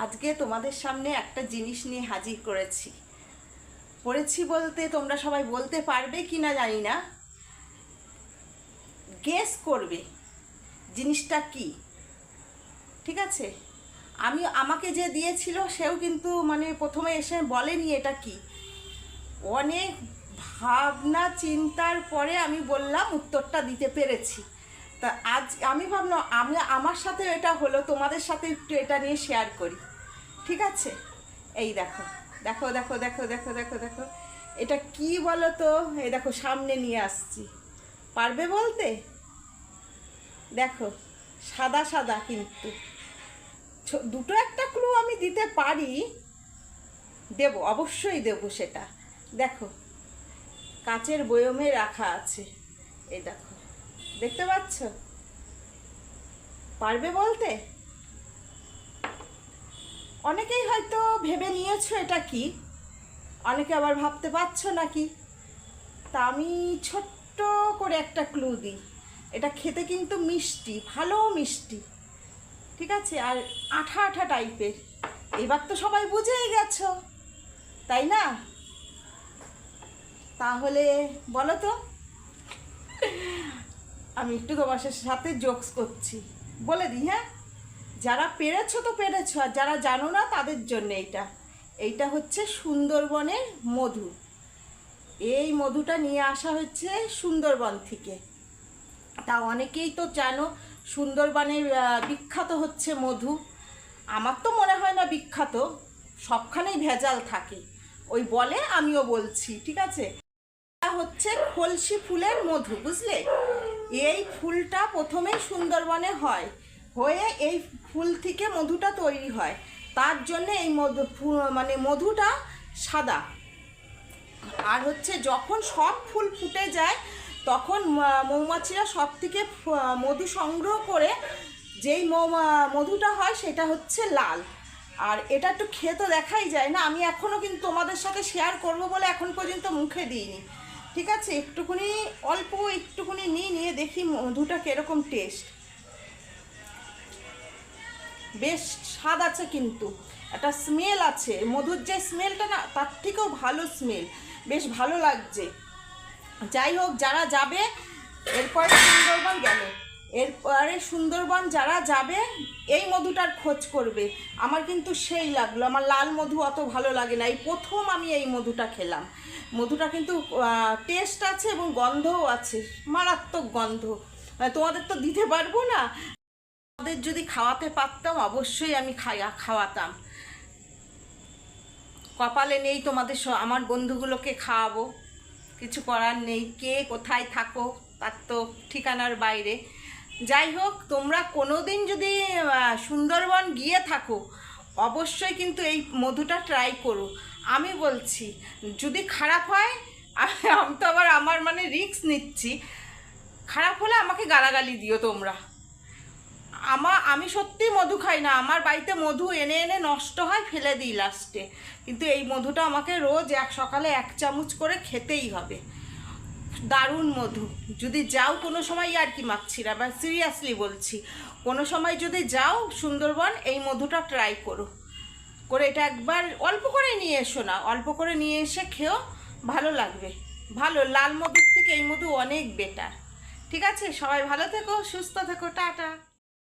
আজকে তোমাদের সামনে একটা জিনিস নিয়ে হাজির করেছি বলতে তোমরা সবাই বলতে পারবে কি না জানি না, গেস করবে জিনিসটা কি। ঠিক আছে, আমাকে যে দিয়েছিল সেও কিন্তু প্রথমে এসে বলেনি এটা কি। অনেক ভাবনা চিন্তার পরে আমি বললাম, উত্তরটা দিতে পেরেছি। তা আজ আমি ভাবলাম আমার সাথে এটা হলো, তোমাদের সাথে একটু এটা নিয়ে শেয়ার করি। ঠিক আছে, এই দেখো দেখো দেখো দেখো দেখো দেখো দেখো এটা কি বলো তো। এই দেখো সামনে নিয়ে আসছি, পারবে বলতে? দেখো সাদা সাদা, কিন্তু দুটো একটা ক্লু আমি দিতে পারি, দেব, অবশ্যই দেব সেটা। দেখো কাচের বয়মে রাখা আছে, এই দেখো, দেখতে পাচ্ছ? পারবে বলতে? অনেকেই হয়তো ভেবে নিয়েছো এটা কি, অনেকে আবার ভাবতে পারছো নাকি। তা আমি ছোট্ট করে একটা ক্লু দিই। এটা খেতে কিন্তু মিষ্টি, ভালো মিষ্টি। ঠিক আছে, আর আঠা আঠা টাইপের। এবার তো সবাই বুঝেই গেছো, তাই না? তাহলে বলো তো। আমি একটু তোমার সাথে জোকস করছি, বলে দিই। হ্যাঁ, যারা পেরেছো তো পেরেছো, আর যারা জানো না তাদের জন্য এইটা হচ্ছে সুন্দরবনের মধু। এই মধুটা নিয়ে আসা হচ্ছে সুন্দরবন থেকে। তা অনেকেই তো জানো সুন্দরবনের বিখ্যাত হচ্ছে মধু। আমার তো মনে হয় না বিখ্যাত, সবখানেই ভেজাল থাকে ওই বলে, আমিও বলছি। ঠিক আছে, এটা হচ্ছে খলসি ফুলের মধু, বুঝলে? এই ফুলটা প্রথমে সুন্দরবনে হয়, হয়ে এই ফুল থেকে মধুটা তৈরি হয়। তার জন্য এই মধুটা সাদা। আর হচ্ছে যখন সব ফুল ফুটে যায় তখন মৌমাছিরা সব থেকে মধু সংগ্রহ করে যেই মধুটা হয় সেটা হচ্ছে লাল। আর এটা একটু খেয়ে তো দেখাই যায় না, আমি এখনও কিন্তু তোমাদের সাথে শেয়ার করব বলে এখন পর্যন্ত মুখে দিইনি। ঠিক আছে, অল্প একটুখানি নিয়ে দেখি মধুটা কীরকম টেস্ট। বেশ স্বাদ আছে, কিন্তু একটা স্মেল আছে, মধুর যে স্মেলটা না তার থেকেও ভালো স্মেল, বেশ ভালো লাগছে। যাই হোক, যারা যাবে এরপরে সুন্দরবন যারা যাবে এই মধুটার খোঁজ করবে। আমার কিন্তু সেই লাগলো, আমার লাল মধু অত ভালো লাগে না, এই প্রথম আমি এই মধুটা খেলাম। মধুটা কিন্তু টেস্ট আছে এবং গন্ধও আছে, মারাত্মক গন্ধ। তোমাদের তো দিতে পারবো না, তোমাদের যদি খাওয়াতে পারতাম অবশ্যই আমি খাওয়াতাম। কপালে নেই তোমাদের, আমার বন্ধুগুলোকে খাওয়াবো, কিছু করার নেই। কে কোথায় থাকো তার তো ঠিকানার বাইরে। যাই হোক, তোমরা কোনো দিন যদি সুন্দরবন গিয়ে থাকো অবশ্যই কিন্তু এই মধুটা ট্রাই করো। আমি বলছি, যদি খারাপ হয় আমি তো আবার আমার রিস্ক নিচ্ছি, খারাপ হলে আমাকে গালাগালি দিও তোমরা। আমি সত্যি মধু খাই না, আমার বাড়িতে মধু এনে এনে নষ্ট হয়, ফেলে দিই লাস্টে। কিন্তু এই মধুটা আমাকে রোজ সকালে 1 চামচ করে খেতেই হবে। দারুণ মধু। যদি যাও কোনো সময়, আর কি মাখছি না, বা সিরিয়াসলি বলছি, কোনো সময় যদি যাও সুন্দরবন, এই মধুটা ট্রাই করে এটা একবার অল্প করে নিয়ে এসো না, অল্প করে নিয়ে এসে খেও, ভালো লাগবে। ভালো, লাল মধুর থেকে এই মধু অনেক বেটার। ঠিক আছে, সবাই ভালো থেকো, সুস্থ থেকো, টাটা।